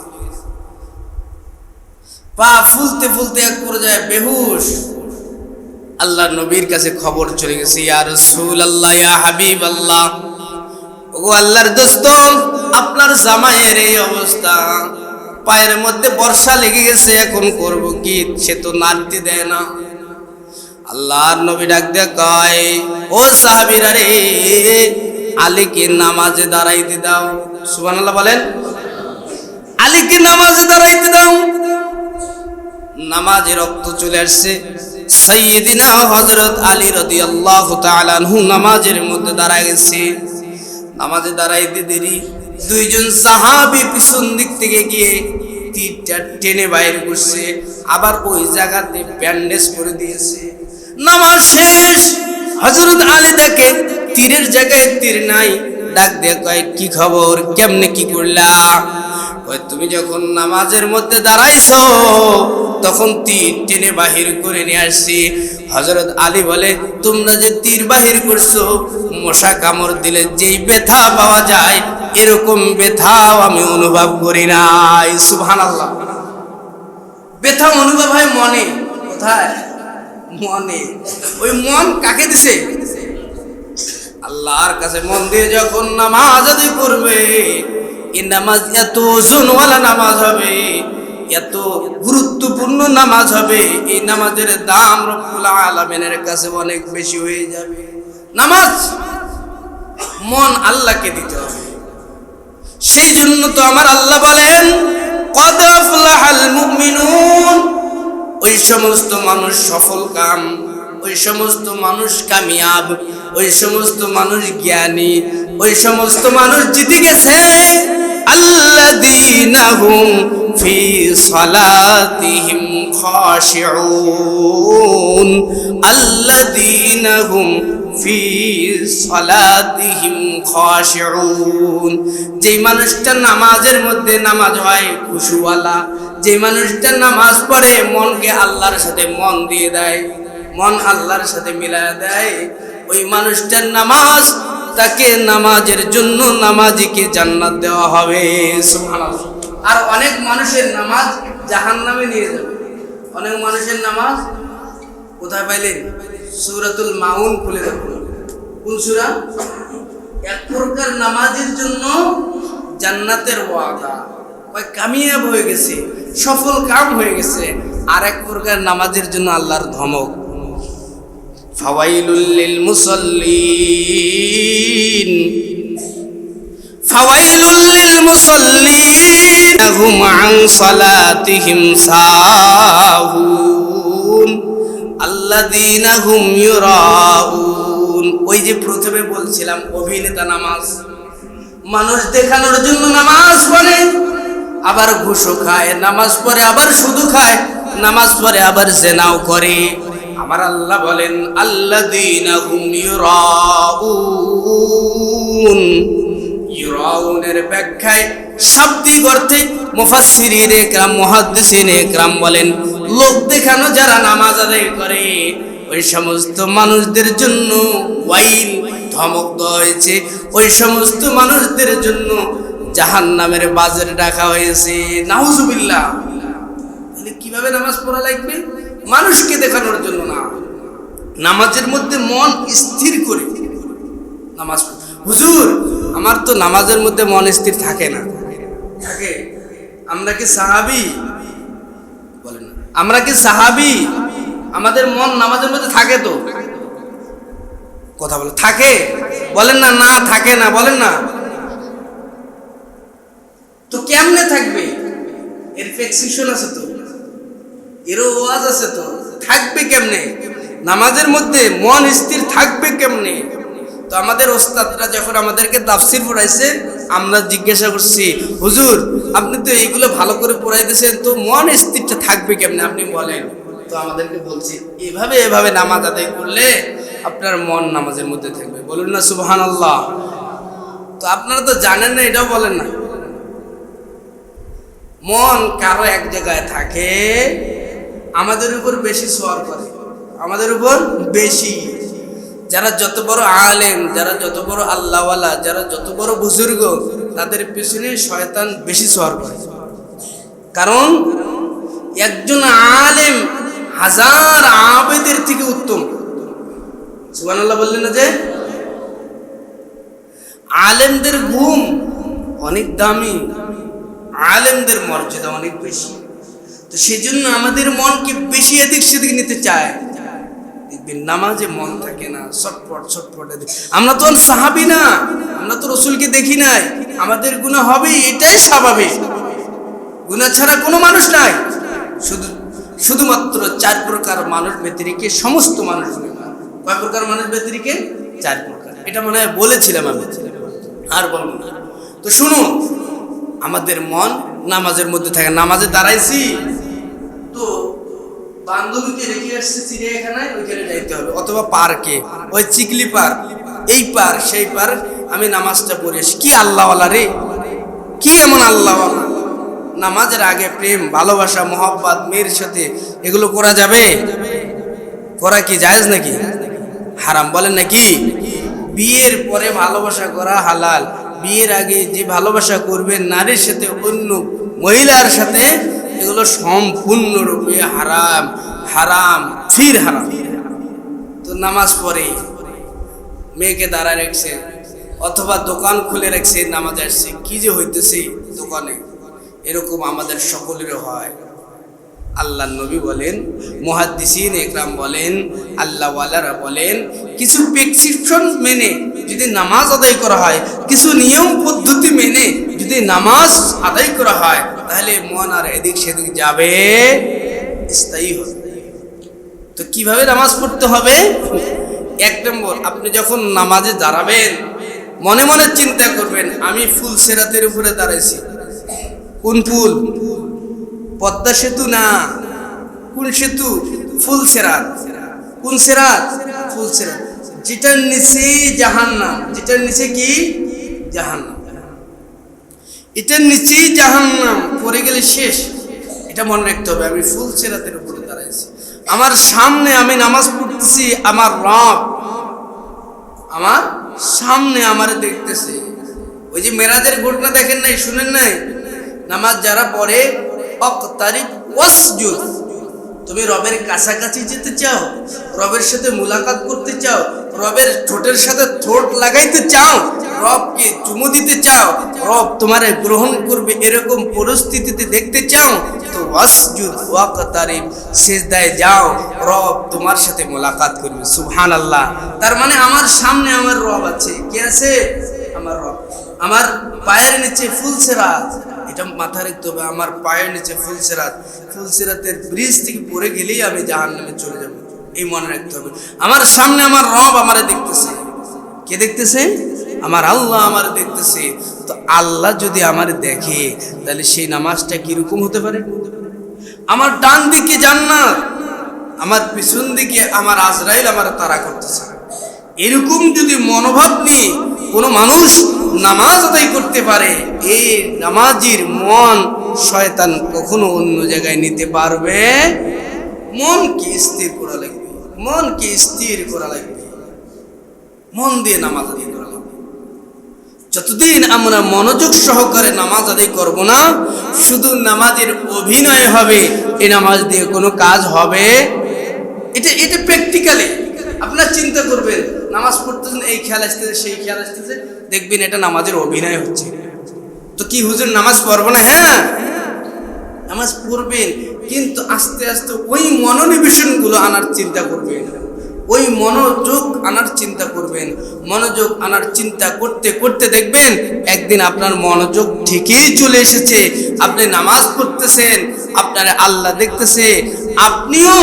পা ফুলতে ফুলতে এক পর্যায়ে বেহুশ। আল্লাহর নবীর কাছে খবর চলে গেছে, ইয়া রাসূলুল্লাহ, ইয়া হাবিবাল্লাহ, ওগো আল্লাহর দোস্ত, আপনার জামাইয়ের এই অবস্থা, পায়ের মধ্যে বর্ষা লেগে গেছে, এখন করব কি? সে তো নাড়তে দেয় না। আল্লাহর নবী ডাক দিয়ে কয়, ও সাহাবীরা রে, আলীকে নামাজে দাঁড়াইতে দাও। সুবহানাল্লাহ বলেন। আলীকে নামাজে দাঁড়াইতে দাও। নামাজে রক্ত চলে আসছে। সাইয়্যিদিনা হযরত আলী রাদিয়াল্লাহু তাআলা আনহু নামাজের মধ্যে দাঁড়ায় গেছে। নামাজে দাঁড়াইতে দেরি, 2 জন সাহাবী পিছন দিক থেকে গিয়ে তীরটা টেনে বাইরে করছে, আবার ওই জায়গাতে ব্যান্ডেজ করে দিয়েছে। নামাজ শেষ, হযরত আলী দেখে তীরের জায়গায় তীর নাই। ডাক দিয়ে কয়, কি খবর, কেমনে কি করলা? কয়, তুমি যখন নামাজের মধ্যে দাঁড়াইছো তখন তীর টেনে বাহির করে নিয়ে আসছি। হযরত আলী বলে, তোমরা যে তীর বাহির করছো, মশা কামড় দিলে যেই ব্যথা পাওয়া যায় এরকম ব্যথাও আমি অনুভব করি নাই। সুবহানাল্লাহ। ব্যথা অনুভব হয় মনে। কোথায়? মনে। ওই মন কাকে দিছে? আল্লাহর কাছে মন দিয়ে যখন নামাজ আদায় করবে, এই নামাজ এত ওজনওয়ালা নামাজ হবে, এত গুরুত্বপূর্ণ নামাজ হবে, এই নামাজের দাম রব্বুল আলামিনের কাছে অনেক বেশি হয়ে যাবে। নামাজ মন আল্লাহকে দিতে হবে। সেই জন্য তো আমার আল্লাহ বলেন, কদ আফলাহাল মুমিনুন, ওই সমস্ত মানুষ সফল কাম, ওই সমস্ত মানুষ কামিয়াব, ওই সমস্ত মানুষ জ্ঞানী, ওই সমস্ত মানুষ জিতে গেছে। আল্লাযীনা হুম ফি সালাতিহিম খাশিউন, আল্লাযীনা হুম ফি সালাতিহিম খাশিউন। যেই মানুষটা নামাজের মধ্যে নামাজ হয় খুশুওয়ালা, যে মানুষটা নামাজ পড়ে মনকে আল্লাহর সাথে মন দিয়ে দেয়, মন আল্লাহর সাথে মিলায় দেয়, ওই মানুষটার নামাজ, তাকে নামাজের জন্য নামাজিকে জান্নাত দেওয়া হবে। সুবহানাল্লাহ। আর অনেক মানুষের নামাজ জাহান্নামে নিয়ে যাবে। অনেক মানুষের নামাজ কোথায় পাইলেন? সূরাতুল মাউন খুলে দেখুন। কোন সূরা? এক প্রকার নামাজের জন্য জান্নাতের ওয়াদা, ওই কামিয়াব হয়ে গেছে, সফল কাম হয়ে গেছে। আর এক প্রকার নামাজের জন্য আল্লাহর ধমক, ফাওয়াইলুল লিল মুসাল্লিন, ফাওয়াইলুল লিল মুসাল্লিন হুম আন সালাতিহিম সাহুন আল্লাযীনা হুম ইউরাউন। ওই যে প্রথমে বলছিলাম অভিনেতা নামাজ, মানুষ দেখানোর জন্য নামাজ পড়ে, আবার ঘুষও খায়, নামাজ পড়ে আবার সুদ খায়, নামাজ পড়ে আবার জিনাও করে। আমার আল্লাহ বলেন আল্লাযীনা হুম ইউরাউন। ইউরাউনের ব্যাখ্যায় শাব্দিক অর্থে মুফাসসিরিন একরাম, মুহাদ্দিসিন একরাম বলেন লোক দেখানো যারা নামাজ আদায় করে ওই সমস্ত মানুষদের জন্য ওয়াইল, ধমক দেওয়া হয়েছে। ওই সমস্ত মানুষদের জন্য জাহান্নামের বাজারে রাখা হয়েছে। নাউজুবিল্লাহ। তাহলে কিভাবে নামাজ পড়া লাগবে? মানুষকে দেখানোর জন্য না, নামাজের মধ্যে মন স্থির করে নামাজ। হুজুর আমার তো নামাজের মধ্যে মন স্থির থাকে না। থাকে? আমরা কি সাহাবী? বলেন না। আমরা কি সাহাবী? আমাদের মন নামাজের মধ্যে থাকে তো? কথা বলে থাকে? বলেন না। না থাকে না, বলেন না। তো কেমনে থাকবে? এর প্রেসক্রিপশন আছে তো, এর ওয়াজ আছে তো। থাকবে কেমনে? নামাজের মধ্যে মন স্থির থাকবে কেমনে? তো আমাদের ওস্তাদরা যখন আমাদেরকে তাফসীর পড়াইছে, আমরা জিজ্ঞাসা করছি হুজুর আপনি তো এইগুলো ভালো করে পড়াইতেছেন, তো মন স্থিরটা থাকবে কেমনে আপনি বলেন। তো আমাদেরকে বলছি এভাবে এভাবে নামাজ আদায় করলে আপনার মন নামাজের মধ্যে থাকবে। বলুন না সুবহানাল্লাহ। তো আপনারা তো জানেন না, এটাও বলেন না। মন কারো এক জায়গায় থাকে, আমাদের উপর বেশি সওয়ার করে, আমাদের উপর বেশি। যারা যত বড় আলেম, যারা যত বড় আল্লাহওয়ালা, যারা যত বড় বুজুর্গ, তাদের পিছনে শয়তান বেশি সওয়ার করে। কারণ একজন আলেম হাজার আবেদের থেকে উত্তম। সুবহানাল্লাহ বললেন না যে আলেমদের ঘুম অনেক দামি, আলেমদের মর্যাদা অনেক বেশি। তো সেজন্য আমাদের মনকে বেশি এদিক সেদিক নিতে চায়। দেখবেন নামাজে মন থাকে না, ছটফট ছটফট। আমরা তো সাহাবী না, আমরা তো রসুলকে দেখি নাই, আমাদের গুনাহ হবে, এটাই স্বাভাবিক। গুনাহ ছাড়া কোনো মানুষ নাই, শুধুমাত্র চার প্রকার মানুষ ব্যতিরেকে সমস্ত মানুষ গুনাহ। কয় প্রকার মানুষ ব্যতিরেকে? চার প্রকার। এটা মনে হয় বলেছিলাম আমি, আর বলবো না। তো শুনো, আমাদের মন নামাজের মধ্যে থাকে। নামাজে দাঁড়াইছি তো বান্ধবীকে রেখে আসছে চিড়িয়াখানায়, ওইখানে যাইতে হবে, অথবা পার্কে, ওই চিকলি পার্ক, এই পার্ক সেই পার্ক, আমি নামাজটা পড়ে আসি। কি আল্লাহওয়ালা রে, কি এমন আল্লাহওয়ালা! নামাজের আগে প্রেম, ভালোবাসা, মহব্বত, মেয়ের সাথে এগুলো করা যাবে? করা কি জায়েজ নাকি হারাম? বলেন নাকি? বিয়ের পরে ভালোবাসা করা হালাল, বিয়ের আগে যে ভালোবাসা করবেন নারীর সাথে, অন্য মহিলার সাথে, এগুলো সম্পূর্ণরূপে হারাম, হারাম ফির হারাম। তো নামাজ পড়ে মেয়েকে দাঁড়ায় রাখছে, অথবা দোকান খুলে রাখছে, নামাজ আসছে, কি যে হইতেছে দোকানে, এরকম আমাদের সকলেরও হয়। আল্লাহ নবী বলেন, মুহাদ্দিসিন একরাম বলেন, আল্লাহওয়ালারা বলেন, কিছু প্রেসক্রিপশন মেনে যদি নামাজ আদায় করা হয়, কিছু নিয়ম পদ্ধতি মেনে যদি নামাজ আদায় করা হয়, তাহলে মন আর এদিক সেদিক যাবে, স্থায়ী হবে। তো কিভাবে নামাজ পড়তে হবে? এক নম্বর, আপনি যখন নামাজে দাঁড়াবেন মনে মনে চিন্তা করবেন আমি ফুলসেরাতের উপরে দাঁড়াইছি। কোন পুল? পদ্মা সেতু না। কোন সেতু? ফুলসেরাত। কোন সেরাত? ফুলসেরাত, যেটার নিচে জাহান্নাম। যেটার নিচে কি? জাহান্নাম। এটার নিচেই জাহান্নাম, পড়ে গেলে শেষ। এটা মনে রাখতে হবে, আমি ফুলসেরাতের উপরে দাঁড়াইছি। আমার সামনে আমি নামাজ পড়তেছি, আমার রব আমার সামনে আমার দেখতেছে। ওই যে মেরাজের ঘটনা দেখেন নাই, শুনেন নাই? নামাজ যারা পড়ে অকতারিব ওয়াসজুদ, তুমি রবের কাছাকাছি যেতে চাও, রবের সাথে মুলাকাত করতে চাও, রবের ঠোঁটের সাথে ঠোঁট লাগাইতে চাও, রবকে চুমু দিতে চাও, রব তোমারে গ্রহণ করবে এরকম পরিস্থিতিতে দেখতে চাও, তো ওয়াসজুদ ওয়াকতারিব, সিজদায় যাও, রব তোমার সাথে মুলাকাত করবে। সুবহানাল্লাহ। তার মানে আমার সামনে আমার রব আছে। কে আছে? আমার রব। আমার পায়ের নিচে ফুলসেরাত, এটা মাথা রাখতে হবে। আমার পায়ের নিচে ফুলসেরাত, ফুলসেরাতের ব্রিজ থেকে পড়ে গেলেই আমি জাহান্নামে চলে যাব, এই মনে রাখতে হবে। আমার সামনে আমার রব আমারে দেখতেছে। কে দেখতেছে? আমার আল্লাহ আমারে দেখতেছে। তো আল্লাহ যদি আমারে দেখে তাহলে সেই নামাজটা কিরকম হতে পারে? আমার ডান দিকে জান্নাত, আমার পিছন দিকে আমার আজরাইল আমার তাড়া করতেছে। এরকম যদি মনোভাব নিয়ে কোনো মানুষ নামাজ আদায় করতে পারে, এই নামাজির মন শয়তান কখনো অন্য জায়গায় নিতে পারবে। মনকে স্থির করা লাগবে, মনকে স্থির করা লাগবে, মন দিয়ে নামাজ আদায় করা লাগবে। যতদিন আমরা মনোযোগ সহকারে নামাজ আদায় করব না, শুধু নামাজের অভিনয় হবে, এই নামাজ দিয়ে কোনো কাজ হবে? এটা প্র্যাকটিক্যালি আপনার চিন্তা করবেন। নামাজ পড়তেছেন, এই খেয়াল আসতেছে, সেই খেয়াল আসতেছে, দেখবেন এটা নামাজের অভিনয় হচ্ছে। তো কি হুজুর নামাজ পড়বো না? হ্যাঁ, নামাজ পড়বেন, কিন্তু আস্তে আস্তে ওই মনোনিবেশনগুলো আনার চিন্তা করবেন, ওই মনোযোগ আনার চিন্তা করবেন। মনোযোগ আনার চিন্তা করতে করতে দেখবেন একদিন আপনার মনোযোগ ঠিকই চলে এসেছে। আপনি নামাজ পড়তেছেন, আপনার আল্লাহ দেখতেছে। আপনিও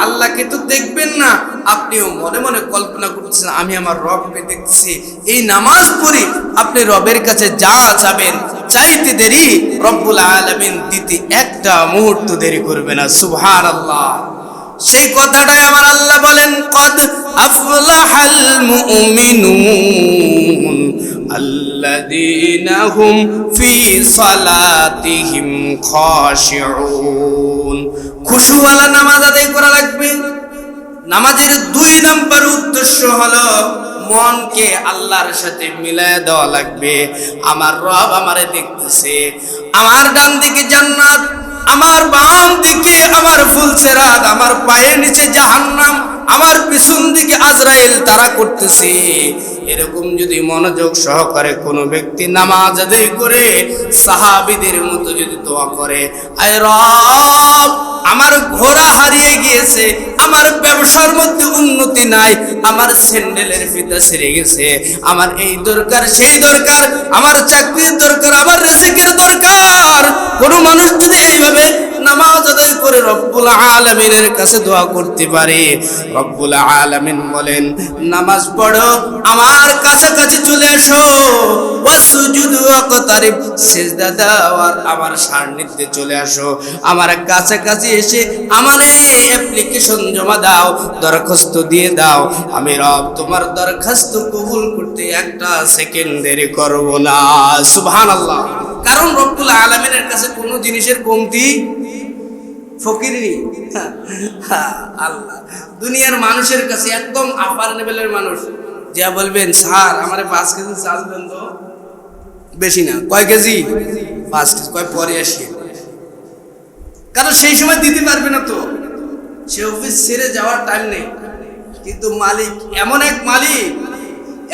আল্লাহকে তো দেখবেন না, আপনিও মনে মনে কল্পনা করতেছেন আমি আমার রবকে দেখতেছি। এই নামাজ পড়ে আপনি রবের কাছে যা চাবেন, চাইতে দেরি রব্বুল আলামিন দিতে একটা মুহূর্ত দেরি করবে না। সুবহানাল্লাহ। সেই কথাটাই আমার আল্লাহ বলেন, কদ আফলাহাল মুমিনুন আল্লাযীনা হুম ফি সালাতিহিম খাশিউন। খুশুওয়ালা নামাজ আদায় করা লাগবে। নামাজের 2 নম্বর উদ্দেশ্য হলো মনকে আল্লাহর সাথে মিলায় দেওয়া লাগবে। আমার রব আমারে দেখতেছে, আমার ডান দিকে জান্নাত, আমার বাম দিকে আমার ফুলসেরাত, আমার পায়ের নিচে জাহান্নাম, আমার পিছন দিকে আজরাইল তারা করতেছে। এরকম যদি মনোযোগ সহকারে কোনো ব্যক্তি নামাজ আদায় করে, সাহাবীদের মতো যদি দোয়া করে, আয় রব আমার ঘোড়া হারিয়ে গিয়েছে, আমার ব্যবসার মধ্যে উন্নতি নাই, আমার স্যান্ডেলের ফিতা ছিঁড়ে গেছে, আমার এই দরকার সেই দরকার, আমার চাকরির দরকার, আমার রিজিকের দরকার। কোন মানুষ যদি এইভাবে নামাজ আদায় করে রব্বুল আলামিনের কাছে দোয়া করতে পারে, রব্বুল আলামিন বলেন নামাজ পড়ো, আমার কাছাকাছি চলে এসো, ওয়াসজুদু ওয়াকতারিব, সিজদা দাও আর আমার সান্নিধ্যে চলে আসো, আমার কাছাকাছি এসে আমার এই অ্যাপ্লিকেশন জমা দাও, দরখাস্ত দিয়ে দাও। আমি রব তোমার দরখাস্ত কবুল করতে একটা সেকেন্ড দেরি করব না। সুবহানাল্লাহ। কারণ রব্বুল আলামিনের কাছে কোনো জিনিসের কমতি ফকির নেই। আল্লাহ দুনিয়ার মানুষের কাছে একদম আপার লেভেলের মানুষ, যা বলবেন স্যার আমারে 5 কেজি চাল দেন তো, বেশি না, কয় কেজি? 5 কেজি। কয় পরে আসি, কারণ সেই সময় দিতে পারবে না, তো সে অফিস ছেড়ে যাওয়ার টাইম নেই। কিন্তু মালিক এমন এক মালিক,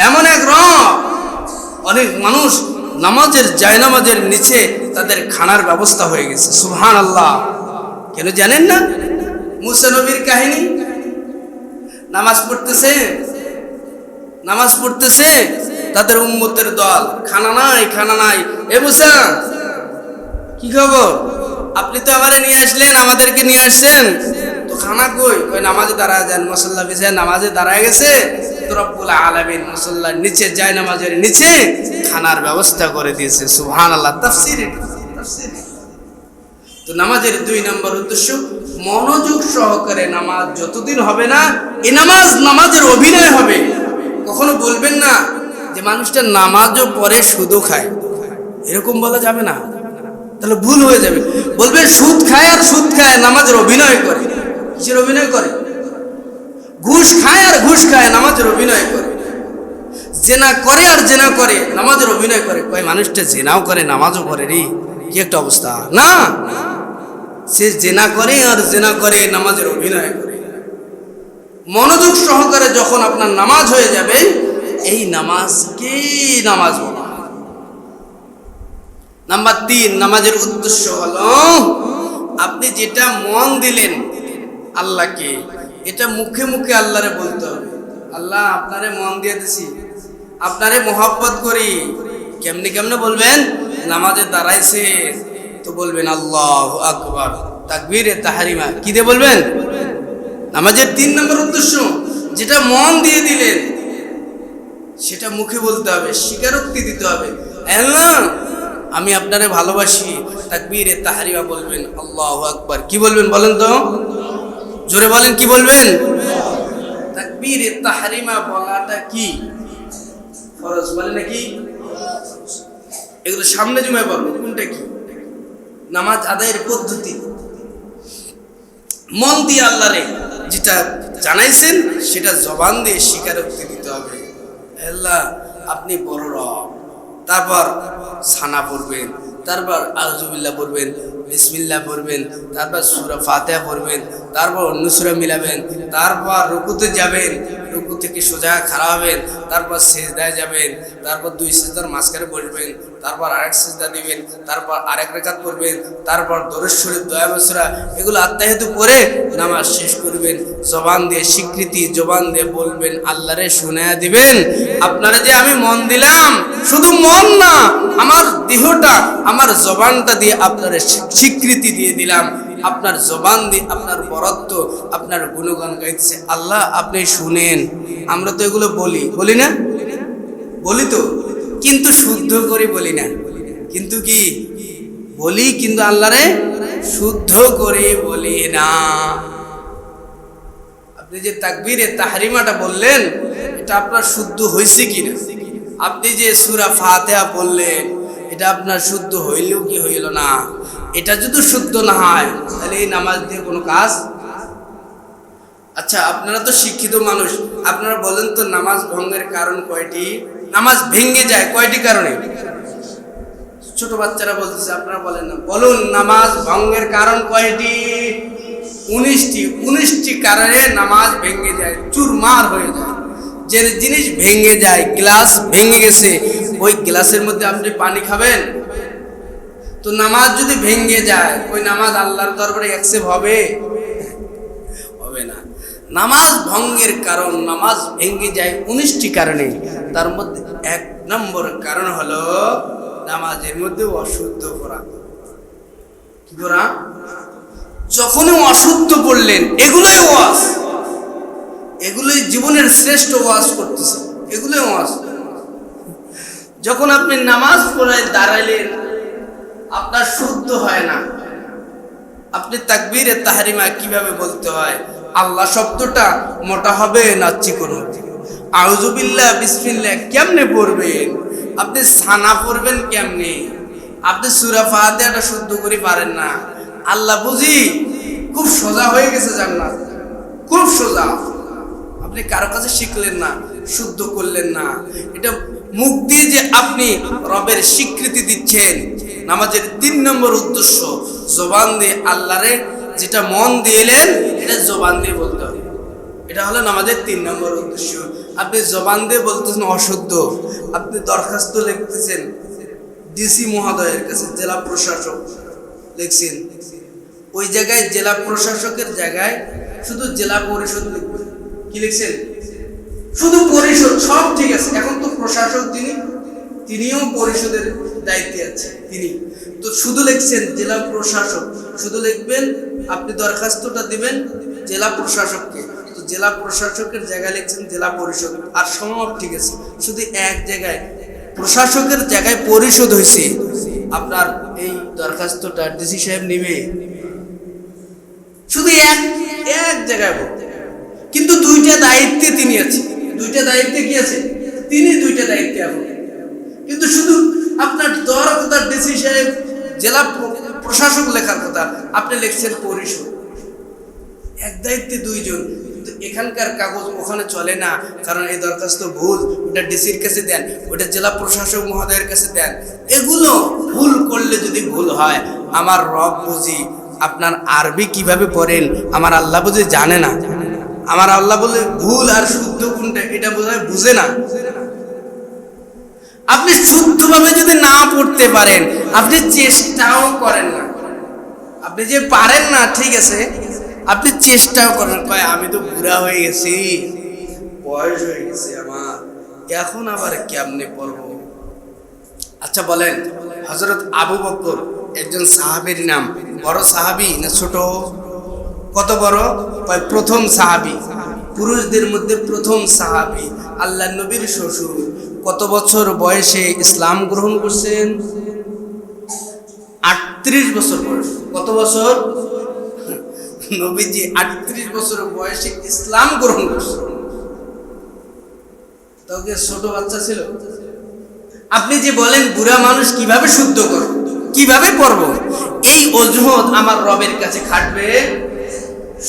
এমন এক রব, অনেক মানুষ নামাজের জায়নামাজের নিচে তাদের খানার ব্যবস্থা হয়ে গেছে। সুবহানাল্লাহ। কেন জানেন না? মুসা নবীর কাহিনী। নামাজ পড়তেছে, নামাজ পড়তেছে, তাদের উম্মতের দল, খানা নাই, খানা নাই। এ মুসা কি খবর? আপনি তো আমারে নিয়ে আসলেন, আমাদেরকে নিয়ে আসছেন, তো খানা কই? কই নামাজে দাঁড়ায় যান, মুসাল্লা বিছায় নামাজে দাঁড়ায় গেছে, তো রব্বুল আলামিন মুসাল্লার নিচে যায় নামাজের নিচে খানার ব্যবস্থা করে দিয়েছে। সুবহানাল্লাহ। তাফসীর। তো নামাজের 2 নম্বর উদ্দেশ্য, মনোযোগ সহকারে নামাজ যতদিন হবে না, এই নামাজের অভিনয় হবে। কখনো বলবেন না যে মানুষটা নামাজও পড়ে সুদও খায়, এরকম বলা যাবে না, তাহলে ভুল হয়ে যাবে। বলবেন সুদ খায় আর সুদ খায় নামাজের অভিনয় করে। কিসের অভিনয় করে? ঘুষ খায় আর ঘুষ খায় নামাজের অভিনয় করে। জেনা করে আর জেনা করে নামাজের অভিনয় করে। কয় মানুষটা জেনাও করে নামাজও করে রে, কি একটা অবস্থা! না, সে জেনা করে আর জেনা করে নামাজের অভিনয় করে। মনোযোগ সহকারে যখন আপনার নামাজ হয়ে যাবে, এই নামাজকে নামাজ বলা। নাম্বার 3, নামাজের উদ্দেশ্য হলো আপনি যেটা মন দিলেন আল্লাহকে, এটা মুখে মুখে আল্লাহরে বলতে হবে। আল্লাহ, আপনারে মন দিয়ে দিছি, আপনারে মোহাব্বত করি। কেমনে কেমনে বলবেন? নামাজে দাঁড়াইছে তো বলবেন আল্লাহু আকবার, তাকবীরে তাহরিমা। কি দিয়ে বলবেন? নামাজের 3 নম্বর উদ্দেশ্য, যেটা মন দিয়ে দিলেন সেটা মুখে বলতে হবে, স্বীকারোক্তি দিতে হবে। আল্লাহ, আমি আপনারে ভালোবাসি। তাকবীরে তাহরিমা বলবেন, আল্লাহু আকবার। কি বলবেন বলেন তো? জোরে বলেন, কি বলবেন? তাকবীরে তাহরিমা বলাটা কি ফরজ বলে নাকি? এগুলো সামনে জুমায় বলবো কোনটা কি নামাজ আদায়ের পদ্ধতি। মন দিয়ে আল্লাহরে যেটা জানাইছেন সেটা জবান দিয়ে স্বীকারোক্তি দিতে হবে। আল্লাহ, আপনি বড় রব। তারপর সানা পড়বেন, তারপর আউযুবিল্লাহ পড়বেন, বিসমিল্লাহ পড়বেন, তারপর সূরা ফাতিহা পড়বেন, তারপর অন্য সূরা মিলাবেন, তারপর রুকুতে যাবেন, রুকু থেকে সোজা খাড়া হবেন, তারপর সিজদায় যাবেন, তারপর 2 সিজদার মাঝখানে বসবেন, তারপর আরেক সিজদা দিবেন, তারপর আরেক রাকাত পড়বেন, তারপর দরুদ শরীফ, দোয়া মাসুরা, এগুলো আত্মাহিত পড়ে নামাজ শেষ করবেন। জবান দিয়ে স্বীকৃতি, জবান দিয়ে বলবেন, আল্লাহরে শুনায়া দিবেন, আপনারা যে আমি মন দিলাম, শুধু মন না, আমার দেহটা, আমার জবানটা দিয়ে আপনারা স্বীকৃতি দিয়ে দিলাম। আপনার জবান দিয়ে আপনার বরত্ব, আপনার গুণগান গাইছে। আল্লাহ, আপনি শুনেন। আমরা তো এগুলো বলি না? বলি তো, কিন্তু শুদ্ধ করে বলি না। কিন্তু কি বলি? কিন্তু আল্লাহরে শুদ্ধ করে বলি না। আপনি যে তাকবীরে তাহরিমাটা বললেন, এটা আপনার শুদ্ধ হয়েছে কিনা? আপনি যে সূরা ফাতিহা বললেন, এটা আপনার শুদ্ধ হইলেও কি হইল না? এটা যদি শুদ্ধ না হয় তাহলে এই নামাজ দিয়ে কোনো কাজ। আচ্ছা, আপনারা তো শিক্ষিত মানুষ, আপনারা বলেন তো নামাজ ভঙ্গের কারণ কয়টি? নামাজ ভেঙে যায় কয়টি কারণে? ছোট বাচ্চারা বলতেছে, আপনারা বলেন না, বলুন নামাজ ভঙ্গের কারণ কয়টি? 19টি কারণে নামাজ ভেঙে যায়, চুরমার হয়ে যায়। যে জিনিস ভেঙে যায়, গ্লাস ভেঙে গেছে, ওই গ্লাসের মধ্যে আপনি পানি খাবেন? তো নামাজ যদি ভেঙে যায়, ওই নামাজ আল্লাহর দরবারে অ্যাকসেপ্ট হবে? হবে না। নামাজ ভঙ্গের কারণ, নামাজ ভেঙে যায় 19টি কারণে। তার মধ্যে 1 নম্বর কারণ হলো নামাজের মধ্যে অশুদ্ধ পড়া। কি করা? যখনই অশুদ্ধ পড়লেন, এগুলোই ওয়াজ, এগুলোই জীবনের শ্রেষ্ঠ ওয়াজ করতেছে, এগুলোই ওয়াজ। যখন আপনি নামাজ পড়ায় দাঁড়াইলেন, আপনার শুদ্ধ হয় না, আপনি তাকবীরে তাহরিমা কিভাবে বলতে হয়? আল্লাহ শব্দটা মোটা হবে না চিকন হবে? আউযুবিল্লাহ বিসমিল্লাহ কেমনে পড়বেন? আপনি সানা পড়বেন কেমনে? আপনি সূরা ফাতিহাটা শুদ্ধ করে পারেন না। আল্লাহ বুঝি খুব সোজা হয়ে গেছে জান্নাত, খুব সোজা। আপনি কারো কাছে শিখলেন না, শুদ্ধ করলেন না। এটা মুখ দিয়ে যে আপনি রবের স্বীকৃতি দিচ্ছেন, নামাজের 3 নম্বর উদ্দেশ্য, জবান দিয়ে আল্লাহরে যেটা মন দিয়েলেন, এটা জবান দিয়ে বলতে হবে। এটা হলো নামাজের 3 নম্বর উদ্দেশ্য। আপনি জবান দিয়ে বলতেছেন অশুদ্ধ, আপনি দরখাস্ত লিখতেছেন ডিসি মহোদয়ের কাছে, জেলা প্রশাসক লিখছেন, ওই জায়গায় জেলা প্রশাসকের জায়গায় শুধু জেলা পরিষদ লিখবেন। কি লিখছেন? শুধু পরিষদ, সব ঠিক আছে। এখন তো প্রশাসক তিনিও পরিষদের দায়িত্বে আছে, তিনি তো শুধু লিখছেন জেলা প্রশাসক, শুধু লিখবেন। আপনি দরখাস্তটা দিবেন, জেলা প্রশাসককে, তো জেলা প্রশাসকের জায়গায় লিখছেন জেলা পরিষদ, আর সমাপ ঠিক আছে, শুধু এক জায়গায় প্রশাসকের জায়গায় পরিষদ হয়েছে। আপনার এই দরখাস্তটা ডিসি সাহেব নিবে, শুধু এক জায়গায় বলতে, কিন্তু দুইটা দায়িত্বে তিনি আছে, দুইটা দায়িত্বে কি আছে, তিনি দুইটা দায়িত্বে এখন, কিন্তু শুধু আপনার দেওয়ার কথা ডিসি সাহেব, জেলা প্রশাসক লেখার কথা, আপনি লিখছেন পরিষদ, এক দায়িত্বে দুইজন। কিন্তু এখানকার কাগজ ওখানে চলে না, কারণ এই দরখাস্ত ভুল, ওটা ডিসির কাছে দেন, ওটা জেলা প্রশাসক মহোদয়ের কাছে দেন। এগুলো ভুল করলে যদি ভুল হয়, আমার রব বুঝি আপনার আরবি কিভাবে পড়েন আমার আল্লাহ বুঝি জানে না, আমার আল্লাহ বলে ভুল আর শুদ্ধ কোনটা এটা বোধহয় বুঝে না। আপনি শুদ্ধভাবে যদি না পড়তে পারেন, আপনি চেষ্টাও করেন না, আপনি যে পারেন না ঠিক আছে, আপনি চেষ্টাও করেন, কয় আমি তো বুড়া হয়ে গেছি, বয়স হয়ে গেছে আমার, এখন আবার কেমনে পড়ব। আচ্ছা বলেন, হযরত আবু বকর একজন সাহাবীর নাম, বড় সাহাবী না ছোট? কত বড়? কয় প্রথম সাহাবী, পুরুষদের মধ্যে প্রথম সাহাবী, আল্লাহ নবীর শ্বশুর। কত বছর বয়সে ইসলাম গ্রহণ করছেন? 38 বছর বয়স। কত বছর? নবীজি 38 বছর বয়সে ইসলাম গ্রহণ করছেন। তোকে ছোট বাচ্চা ছিল। আপনি যে বলেন বুড়া মানুষ কিভাবে শুদ্ধ করব, কিভাবে পড়ব, এই অজুহাত আমার রবের কাছে খাটবে।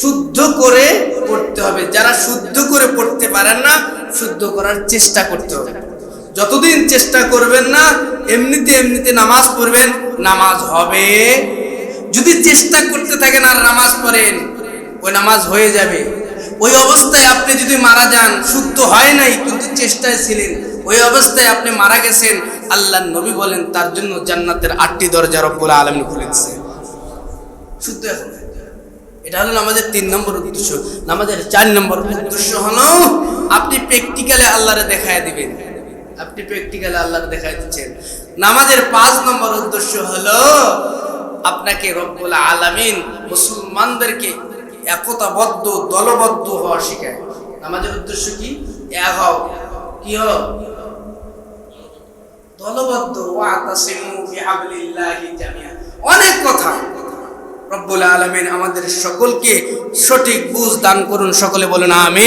শুদ্ধ করে পড়তে হবে। যারা শুদ্ধ করে পড়তে পারেন না, শুদ্ধ করার চেষ্টা করতে হবে। যতদিন চেষ্টা করবেন না, এমনিতে নামাজ পড়বেন, নামাজ হবে। যদি চেষ্টা করতে থাকেন আর নামাজ পড়েন, ওই নামাজ হয়ে যাবে। ওই অবস্থায় আপনি যদি মারা যান, শুদ্ধ হয় নাই কিন্তু চেষ্টায় ছিলেন, ওই অবস্থায় আপনি মারা গেছেন, আল্লাহর নবী বলেন তার জন্য জান্নাতের 8টি দরজা রব্বুল আলামিন খুলে দিয়েছে। শুদ্ধ এখন এটা হলো নামাজের 3 নম্বর উদ্দেশ্য। নামাজের 4 নম্বর উদ্দেশ্য হলো আপনি প্র্যাকটিক্যালে আল্লাহরে দেখায় দিবেন। আপনি প্র্যাকটিক্যালে আল্লাহরে দেখায় দিচ্ছেন। নামাজের 5 নম্বর উদ্দেশ্য হলো আপনাকে রব্বুল আলামিন মুসলমানদেরকে একতাবদ্ধ, দলবদ্ধ হওয়া শেখায়। নামাজের উদ্দেশ্য কি? এক হও। কি হও? দলবদ্ধ। ওয়াতাসিমু বিহাবলিল্লাহি জামিআ। অনেক কথা। রব্বুল আলামিন আমাদের সকলকে সঠিক বুঝ দান করুন। সকলে বলুন আমিন।